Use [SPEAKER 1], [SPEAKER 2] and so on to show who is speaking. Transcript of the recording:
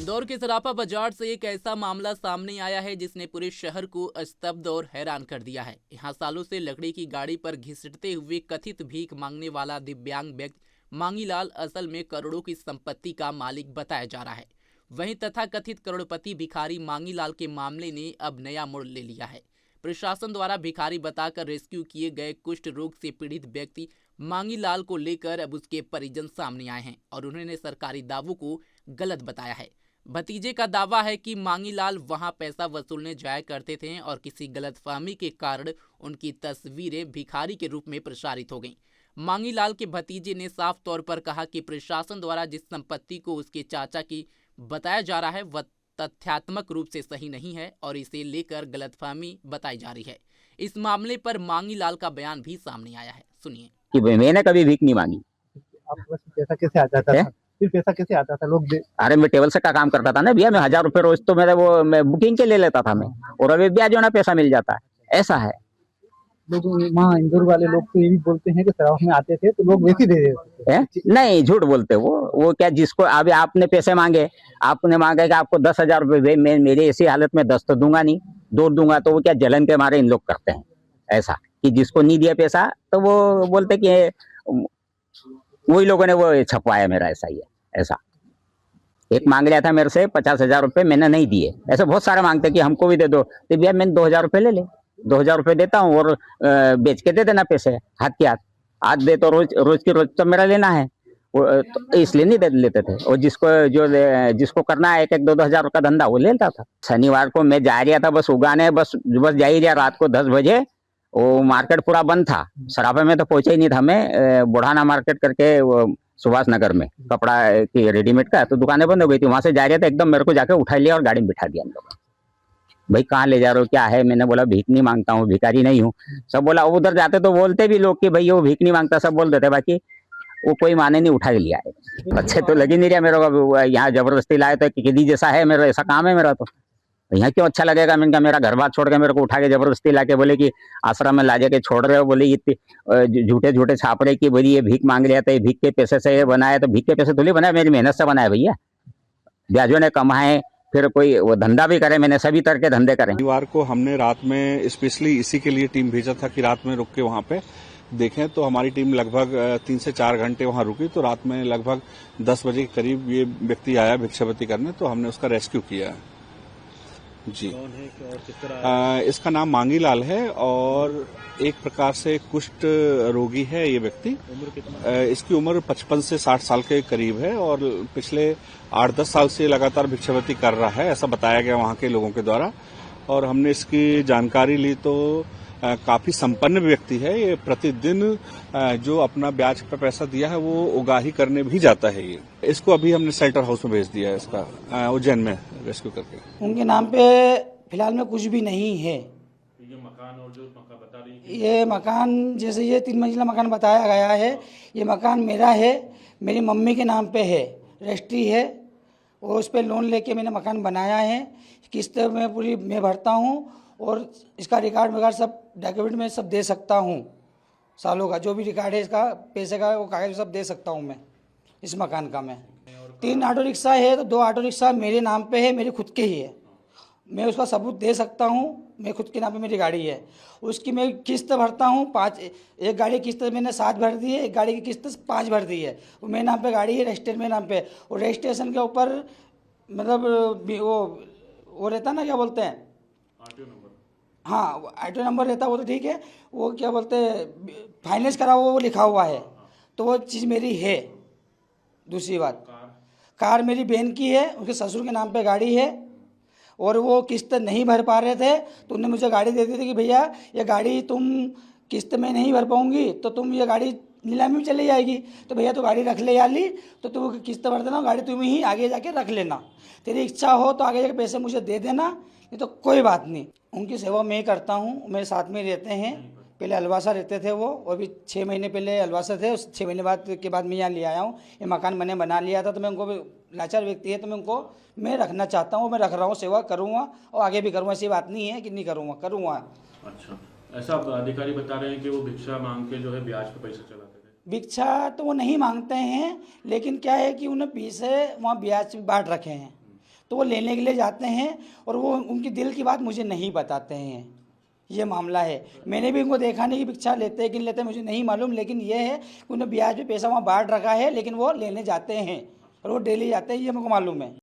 [SPEAKER 1] इंदौर के सराफा बाजार से एक ऐसा मामला सामने आया है जिसने पूरे शहर को स्तब्ध और हैरान कर दिया है। यहाँ सालों से लकड़ी की गाड़ी पर घिसटते हुए कथित भीख मांगने वाला दिव्यांग व्यक्ति मांगीलाल असल में करोड़ों की संपत्ति का मालिक बताया जा रहा है। वहीं तथाकथित करोड़पति भिखारी मांगीलाल के मामले ने अब नया मोड़ ले लिया है। प्रशासन द्वारा भिखारी बताकर रेस्क्यू किए गए कुष्ठ रोग से पीड़ित व्यक्ति मांगीलाल को लेकर अब उसके परिजन सामने आए हैं और उन्होंने सरकारी दावों को गलत बताया है। भतीजे का दावा है कि मांगीलाल वहां पैसा वसूलने जाया करते थे और किसी गलतफहमी के कारण उनकी तस्वीरें भिखारी के रूप में प्रसारित हो गईं। मांगीलाल के भतीजे ने साफ तौर पर कहा कि प्रशासन द्वारा जिस संपत्ति को उसके चाचा की बताया जा रहा है वह तथ्यात्मक रूप से सही नहीं है और इसे लेकर गलतफहमी बताई जा रही है। इस मामले पर मांगीलाल का बयान भी सामने आया है, सुनिए।
[SPEAKER 2] कि मैंने कभी भीख नहीं मांगी।
[SPEAKER 3] आपके पास पैसा कैसे आ जाता था? फिर पैसा कैसे आता था?
[SPEAKER 2] अरे मैं टेबल से का काम करता था ना भैया, मैं 1000 रुपए रोज तो मैं बुकिंग के ले लेता था मैं, और अभी ब्याज होना पैसा मिल जाता है। ऐसा है।
[SPEAKER 3] लोग वहाँ इंदौर वाले लोग तो ये भी बोलते हैं कि सराफ में आते थे तो लोग वैसे दे देते थे।
[SPEAKER 2] नहीं, झूठ बोलते वो क्या, जिसको अभी आपने पैसे मांगे, आपने मांगे कि आपको 10,000 रुपए, मैं मेरी ऐसी हालत में 10 तो दूंगा नहीं, 2 दूंगा, तो वो क्या जलन के मारे इन लोग करते हैं ऐसा कि जिसको नहीं दिया पैसा तो वो बोलते कि वही लोगों ने वो छपवाया मेरा, ऐसा ही है। ऐसा एक मांग लिया था मेरे से 50,000 रुपए, मैंने नहीं दिए। ऐसे बहुत सारे मांगते कि हमको भी दे दो, तो भैया मैंने 2,000 रुपए ले ले, 2,000 रुपए देता हूँ और बेच के दे देना पैसे हाथ के हाथ। आज दे तो रोज की रोज तो मेरा लेना है, तो इसलिए नहीं दे लेते थे। और जिसको करना है 1-1, 2-2 हजार का धंधा वो लेता था। शनिवार को मैं जा रहा था बस उगाने, बस जा ही रहा, रात को 10 बजे वो मार्केट पूरा बंद था। सराफे में तो पहुंचा ही नहीं था मैं, बुढ़ाना मार्केट करके सुभाष नगर में कपड़ा की रेडीमेड का, तो दुकानें बंद हो गई थी। वहां से जा रहा था, एकदम मेरे को जाके उठा लिया और गाड़ी में बिठा दिया हम लोग। भाई कहाँ ले जा रहे हो, क्या है? मैंने बोला भीख नहीं मांगता हूँ, भिखारी नहीं हूँ। सब बोला, उधर जाते तो बोलते भी लोग कि भाई वो भीख नहीं मांगता, सब बोल देते, बाकी वो कोई माने नहीं, उठा लिया है। अच्छे तो लग ही नहीं रहा मेरे को, यहाँ जबरदस्ती लाए तो किदी जैसा है मेरा, ऐसा काम है मेरा, तो यहाँ क्यों अच्छा लगेगा? मैंने कहा मेरा घर बार छोड़ के मेरे को उठा के जबरदस्ती ला के बोले कि आश्रम में ला जाके छोड़ रहे हो, बोले झूठे झूठे छाप रहे कि बोली ये भीख मांग लिया था, ये भीख के पैसे से ये बनाया, तो भीख के पैसे थोड़ी बनाया, मेरी मेहनत से बनाया भैया। ब्याजों ने कमाए, फिर कोई वो धंधा भी करे, मैंने सभी तरह के धंधे करे।
[SPEAKER 4] शनिवार को हमने रात में स्पेशली इसी के लिए टीम भेजा था कि रात में रुक के वहां पे देखें, तो हमारी टीम लगभग 3 से 4 घंटे वहां रुकी। तो रात में लगभग 10 बजे के करीब ये व्यक्ति आया भिक्षावृत्ति करने, तो हमने उसका रेस्क्यू किया जी।
[SPEAKER 5] कौन है और किस तरह?
[SPEAKER 4] इसका नाम मांगीलाल है और एक प्रकार से कुष्ठ रोगी है ये व्यक्ति।
[SPEAKER 5] उम्र कितना?
[SPEAKER 4] इसकी उम्र 55 से 60 साल के करीब है और पिछले 8-10 साल से लगातार भिक्षावृत्ति कर रहा है, ऐसा बताया गया वहां के लोगों के द्वारा। और हमने इसकी जानकारी ली तो काफी संपन्न व्यक्ति है ये। प्रतिदिन जो अपना ब्याज पर पैसा दिया है वो उगाही करने भी जाता है ये। इसको अभी हमने शेल्टर हाउस में भेज दिया है, इसका उज्जैन में रेस्क्यू करके।
[SPEAKER 6] उनके नाम पे फिलहाल में कुछ भी नहीं है।
[SPEAKER 5] ये मकान और जो मकान बता रही है,
[SPEAKER 6] ये मकान जैसे ये 3 मंजिला मकान बताया गया है, ये मकान मेरा है, मेरी मम्मी के नाम पे है, रजिस्ट्री है, और उस पर लोन लेके मैंने मकान बनाया है। किस्त में पूरी मैं भरता हूँ और इसका रिकॉर्ड वगैरह सब डॉक्यूमेंट में सब दे सकता हूँ। सालों का जो भी रिकॉर्ड है इसका, पैसे का, वो कागज सब दे सकता हूँ मैं इस मकान का। मैं 3 ऑटो रिक्शा है तो 2 ऑटो रिक्शा मेरे नाम पे है, मेरे खुद के ही है। मैं उसका सबूत दे सकता हूँ, मैं खुद के नाम पे मेरी गाड़ी है, उसकी मैं किस्त भरता हूँ 5। एक गाड़ी की किस्त मैंने 7 भर दी है, एक गाड़ी की किस्त 5 भर दी है। वो मेरे नाम पे गाड़ी है, रजिस्टर मेरे नाम पे, और रजिस्ट्रेशन के ऊपर मतलब वो रहता ना, क्या बोलते हैं,
[SPEAKER 5] आरटीओ नंबर।
[SPEAKER 6] हाँ आरटीओ नंबर रहता, वो तो ठीक है, वो क्या बोलते हैं फाइनेंस करा हुआ, वो लिखा हुआ है, तो वो चीज़ मेरी है। दूसरी बात, कार मेरी बहन की है, उसके ससुर के नाम पे गाड़ी है, और वो किस्त नहीं भर पा रहे थे तो उन्होंने मुझे गाड़ी दे दी थी कि भैया ये गाड़ी तुम किस्त में नहीं भर पाऊंगी तो तुम ये गाड़ी नीलामी में चली जाएगी, तो भैया तो गाड़ी रख ले याली, तो तू किस्त भर देना, गाड़ी तुम ही आगे जाके रख लेना, तेरी इच्छा हो तो आगे जाके पैसे मुझे दे देना, नहीं तो कोई बात नहीं। उनकी सेवा मैं करता हूँ, मेरे साथ में रहते हैं। पहले अलवासा रहते थे वो, और भी 6 महीने पहले अलवासा थे, उस 6 महीने के बाद मैं यहाँ ले आया हूँ। ये मकान मैंने बना लिया था, तो मैं उनको, लाचार व्यक्ति है तो मैं उनको मैं रखना चाहता हूँ, मैं रख रहा हूँ, सेवा करूँगा और आगे भी करूँगा। ऐसी बात नहीं है कि नहीं करूँगा।
[SPEAKER 5] अच्छा, ऐसा अधिकारी बता रहे हैं कि वो भिक्षा मांग के जो है ब्याज पे पैसा चलाते थे।
[SPEAKER 6] भिक्षा तो वो नहीं मांगते हैं, लेकिन क्या है कि उन्हें पैसे वहाँ ब्याज बांट रखे हैं, तो वो लेने के लिए जाते हैं और वो उनकी दिल की बात मुझे नहीं बताते हैं। ये मामला है। मैंने भी उनको देखा नहीं कि भिक्षा लेते हैं कि नहीं लेते, मुझे नहीं मालूम, लेकिन ये है कि उन्होंने ब्याज पे पैसा वहाँ बांट रखा है, लेकिन वो लेने जाते हैं और वो डेली जाते हैं, ये मेरे को मालूम है।